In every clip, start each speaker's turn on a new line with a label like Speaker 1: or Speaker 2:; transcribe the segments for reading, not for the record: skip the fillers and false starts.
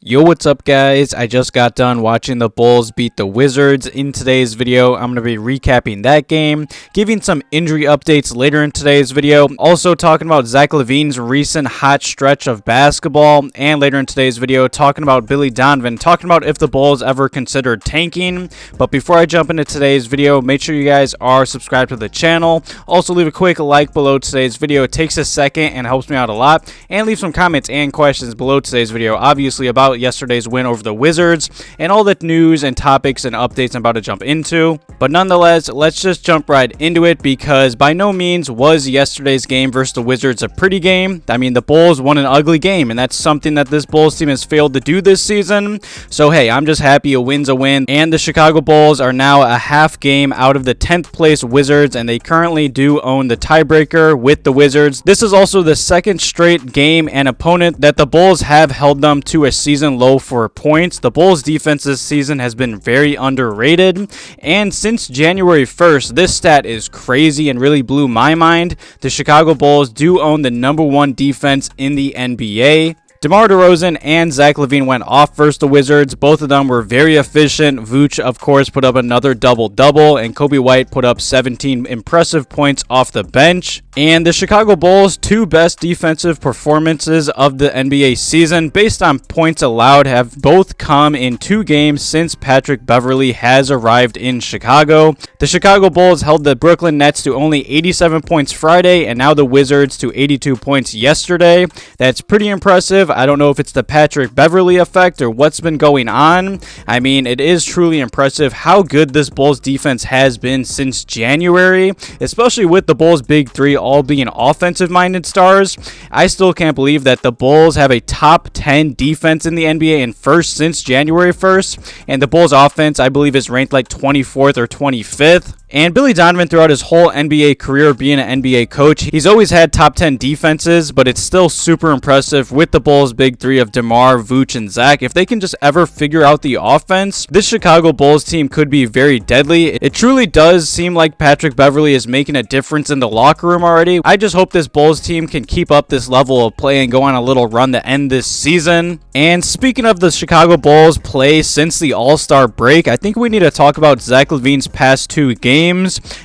Speaker 1: Yo, what's up guys? I just got done watching the Bulls beat the Wizards. In today's video, I'm going to be recapping that game, giving some injury updates later in today's video, also talking about Zach LaVine's recent hot stretch of basketball, and later in today's video, talking about Billy Donovan, talking about if the Bulls ever considered tanking. But before I jump into today's video, make sure you guys are subscribed to the channel. Also, leave a quick like below today's video. It takes a second and helps me out a lot. And leave some comments and questions below today's video, obviously about yesterday's win over the Wizards and all the news and topics and updates I'm about to jump into. But nonetheless, let's just jump right into it, because by no means was yesterday's game versus the Wizards a pretty game. I mean, the Bulls won an ugly game, and that's something that this Bulls team has failed to do this season. So hey, I'm just happy a win's a win, and the Chicago Bulls are now a half game out of the 10th place Wizards, and they currently do own the tiebreaker with the Wizards. This is also the second straight game and opponent that the Bulls have held them to a season low for points. The Bulls defense this season has been very underrated, and since January 1st, this stat is crazy and really blew my mind. The Chicago Bulls do own the #1 defense in the NBA. DeMar DeRozan and Zach LaVine went off versus the Wizards. Both of them were very efficient. Vucevic, of course, put up another double-double, and Coby White put up 17 impressive points off the bench. And the Chicago Bulls' two best defensive performances of the NBA season, based on points allowed, have both come in 2 games since Patrick Beverley has arrived in Chicago. The Chicago Bulls held the Brooklyn Nets to only 87 points Friday, and now the Wizards to 82 points yesterday. That's pretty impressive. I don't know if it's the Patrick Beverley effect or what's been going on. I mean, it is truly impressive how good this Bulls defense has been since January, especially with the Bulls' big three all being offensive-minded stars. I still can't believe that the Bulls have a top 10 defense in the NBA and first since January 1st, and the Bulls' offense, I believe, is ranked like 24th or 25th. And Billy Donovan, throughout his whole NBA career being an NBA coach, he's always had top 10 defenses, but it's still super impressive with the Bulls' big three of DeMar, Vucevic, and Zach. If they can just ever figure out the offense, this Chicago Bulls team could be very deadly. It truly does seem like Patrick Beverley is making a difference in the locker room already. I just hope this Bulls team can keep up this level of play and go on a little run to end this season. And speaking of the Chicago Bulls' play since the All-Star break, I think we need to talk about Zach LaVine's past 2 games.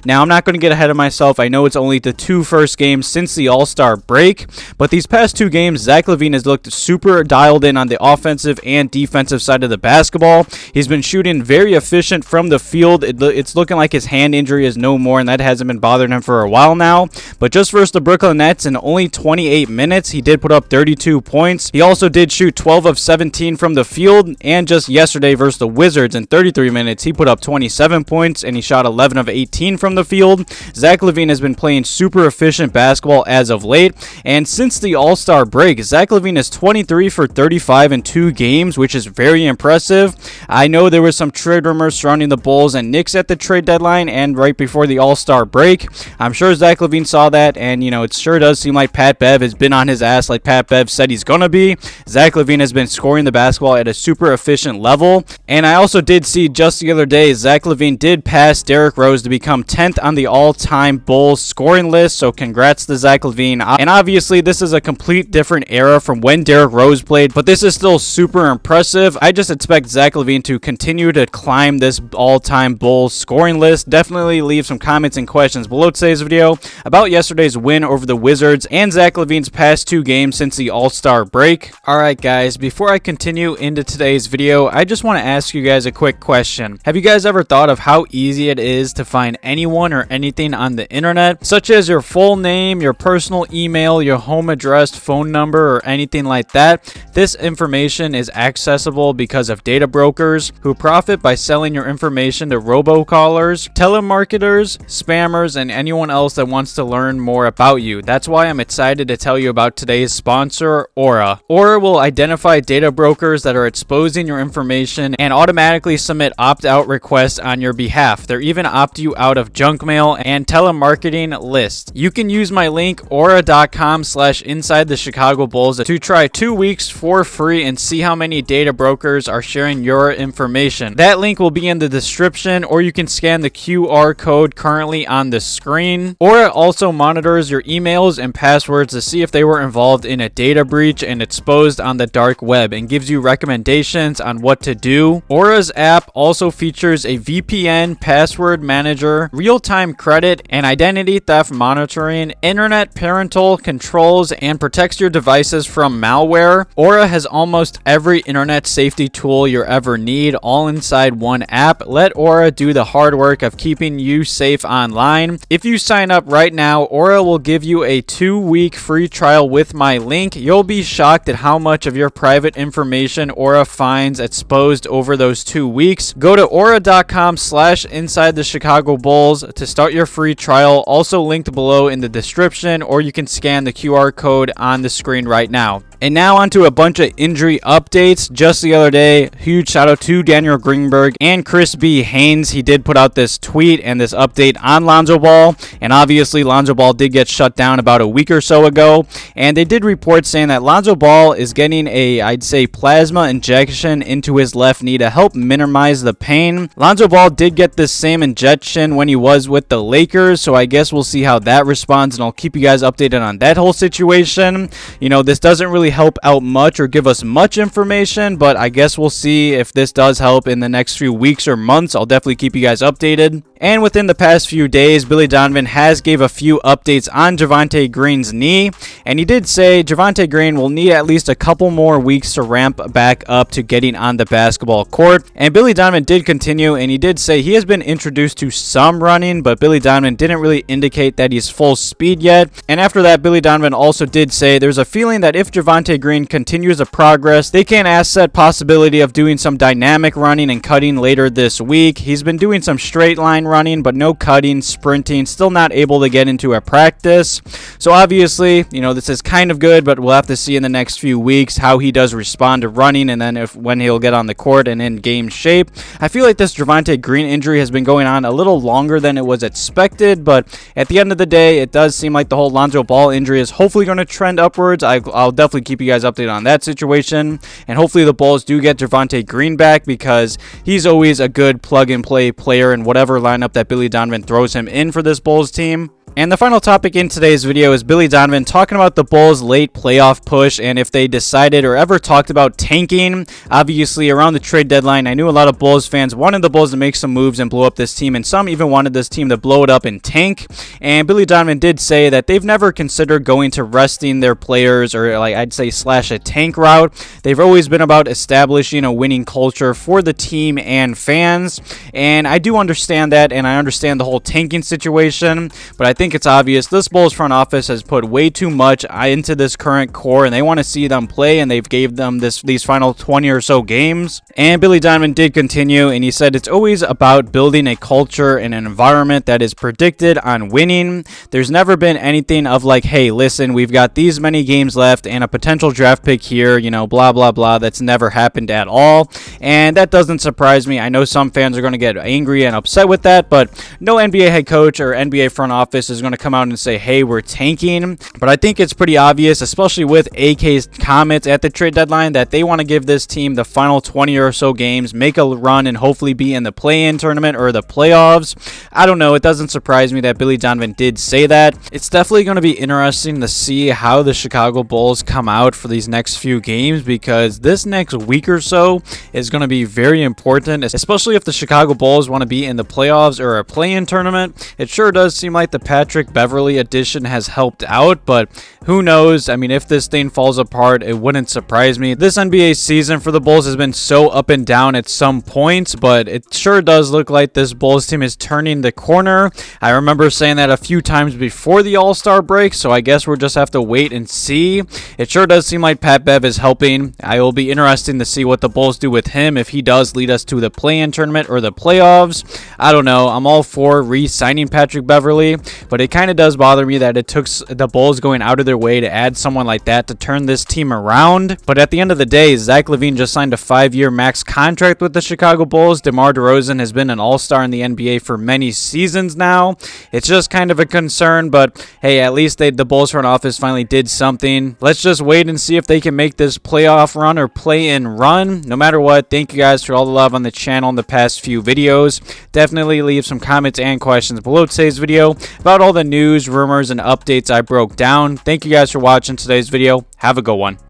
Speaker 1: Now, I'm not going to get ahead of myself. I know it's only the 2 first games since the All-Star break, but these past 2 games, Zach LaVine has looked super dialed in on the offensive and defensive side of the basketball. He's been shooting very efficient from the field. It's looking like his hand injury is no more, and that hasn't been bothering him for a while now. But just versus the Brooklyn Nets, in only 28 minutes, he did put up 32 points. He also did shoot 12 of 17 from the field, and just yesterday versus the Wizards, in 33 minutes, he put up 27 points, and he shot 11 of 18 from the field. Zach LaVine has been playing super efficient basketball as of late, and since the All-Star break, Zach LaVine is 23 for 35 in 2 games, which is very impressive. I know there was some trade rumors surrounding the Bulls and Knicks at the trade deadline and right before the All-Star break. I'm sure Zach LaVine saw that, and it sure does seem like Pat Bev has been on his ass like Pat Bev said he's gonna be. Zach LaVine has been scoring the basketball at a super efficient level, and I also did see just the other day Zach LaVine did pass Derrick Rose to become 10th on the all-time Bulls scoring list, so congrats to Zach LaVine. And obviously, this is a complete different era from when Derrick Rose played, but this is still super impressive. I just expect Zach LaVine to continue to climb this all-time Bulls scoring list. Definitely leave some comments and questions below today's video about yesterday's win over the Wizards and Zach LaVine's past 2 games since the All-Star break. Alright guys, before I continue into today's video, I just want to ask you guys a quick question. Have you guys ever thought of how easy it is to find anyone or anything on the internet, such as your full name, your personal email, your home address, phone number, or anything like that? This information is accessible because of data brokers who profit by selling your information to robocallers, telemarketers, spammers, and anyone else that wants to learn more about you. That's why I'm excited to tell you about today's sponsor, Aura. Aura will identify data brokers that are exposing your information and automatically submit opt-out requests on your behalf. They're even opt you out of junk mail and telemarketing lists. You can use my link aura.com/inside the Chicago Bulls to try try 2 weeks for free and see how many data brokers are sharing your information. That link will be in the description, or you can scan the QR code currently on the screen. Aura also monitors your emails and passwords to see if they were involved in a data breach and exposed on the dark web, and gives you recommendations on what to do. Aura's app also features a VPN, password manager, real-time credit and identity theft monitoring, internet parental controls, and protects your devices from malware. Aura has almost every internet safety tool you ever need, all inside one app. Let Aura do the hard work of keeping you safe online. If you sign up right now, Aura will give you a 2-week free trial with my link. You'll be shocked at how much of your private information Aura finds exposed over those 2 weeks. Go to aura.com/inside the Chicago Bulls to start your free trial, also linked below in the description, or you can scan the QR code on the screen right now. And now onto a bunch of injury updates. Just the other day, huge shout out to Daniel Greenberg and Chris B. Haynes. He did put out this tweet and this update on Lonzo Ball. And obviously, Lonzo Ball did get shut down about a week or so ago. And they did report saying that Lonzo Ball is getting I'd say, plasma injection into his left knee to help minimize the pain. Lonzo Ball did get this same injection when he was with the Lakers. So I guess we'll see how that responds. And I'll keep you guys updated on that whole situation. You know, this doesn't really help out much or give us much information, but I guess we'll see if this does help in the next few weeks or months. I'll definitely keep you guys updated. And within the past few days, Billy Donovan has gave a few updates on Javonte Green's knee, and he did say Javonte Green will need at least a couple more weeks to ramp back up to getting on the basketball court. And Billy Donovan did continue, and he did say he has been introduced to some running, but Billy Donovan didn't really indicate that he's full speed yet. And after that, Billy Donovan also did say there's a feeling that if Javonte Green continues to progress, they can asset possibility of doing some dynamic running and cutting later this week. He's been doing some straight line running, but no cutting, sprinting, still not able to get into a practice. So obviously, you know, this is kind of good, but we'll have to see in the next few weeks how he does respond to running, and then when he'll get on the court and in game shape. I feel like this Javonte Green injury has been going on a little longer than it was expected, but at the end of the day, it does seem like the whole Lonzo Ball injury is hopefully going to trend upwards. I'll definitely keep you guys updated on that situation, and hopefully the Bulls do get Javonte Green back, because he's always a good plug-and-play player in whatever lineup that Billy Donovan throws him in for this Bulls team. And the final topic in today's video is Billy Donovan talking about the Bulls' late playoff push and if they decided or ever talked about tanking. Obviously, around the trade deadline, I knew a lot of Bulls fans wanted the Bulls to make some moves and blow up this team, and some even wanted this team to blow it up and tank. And Billy Donovan did say that they've never considered going to resting their players, or like I'd say slash a tank route. They've always been about establishing a winning culture for the team and fans. And I do understand that, and I understand the whole tanking situation, but I think it's obvious this Bulls front office has put way too much into this current core, and they want to see them play, and they've gave them these final 20 or so games. And Billy Donovan did continue, and he said it's always about building a culture and an environment that is predicted on winning. There's never been anything of like, hey, listen, we've got these many games left and a potential draft pick here, you know, blah, blah, blah. That's never happened at all, and that doesn't surprise me. I know some fans are going to get angry and upset with that, but no NBA head coach or NBA front office is going to come out and say, hey, we're tanking. But I think it's pretty obvious, especially with AK's comments at the trade deadline, that they want to give this team the final 20 or so games, make a run, and hopefully be in the play-in tournament or the playoffs. I don't know. It doesn't surprise me that Billy Donovan did say that. It's definitely going to be interesting to see how the Chicago Bulls come out for these next few games, because this next week or so is going to be very important, especially if the Chicago Bulls want to be in the playoffs or a play-in tournament. It sure does seem like the Patrick Beverley addition has helped out, but who knows? I mean, if this thing falls apart, it wouldn't surprise me. This NBA season for the Bulls has been so up and down at some points, but it sure does look like this Bulls team is turning the corner. I remember saying that a few times before the All-Star break, so I guess we'll just have to wait and see. It sure does seem like Pat Bev is helping. I will be interested to see what the Bulls do with him if he does lead us to the play-in tournament or the playoffs. I don't know. I'm all for re-signing Patrick Beverley, but it kind of does bother me that it took the Bulls going out of their way to add someone like that to turn this team around. But at the end of the day, Zach LaVine just signed a 5-year max contract with the Chicago Bulls. DeMar DeRozan has been an all-star in the NBA for many seasons now. It's just kind of a concern, but hey, at least the Bulls front office finally did something. Let's just wait and see if they can make this playoff run or play-in run. No matter what, thank you guys for all the love on the channel in the past few videos. Definitely leave some comments and questions below today's video about all the news, rumors, and updates I broke down. Thank you guys for watching today's video. Have a good one.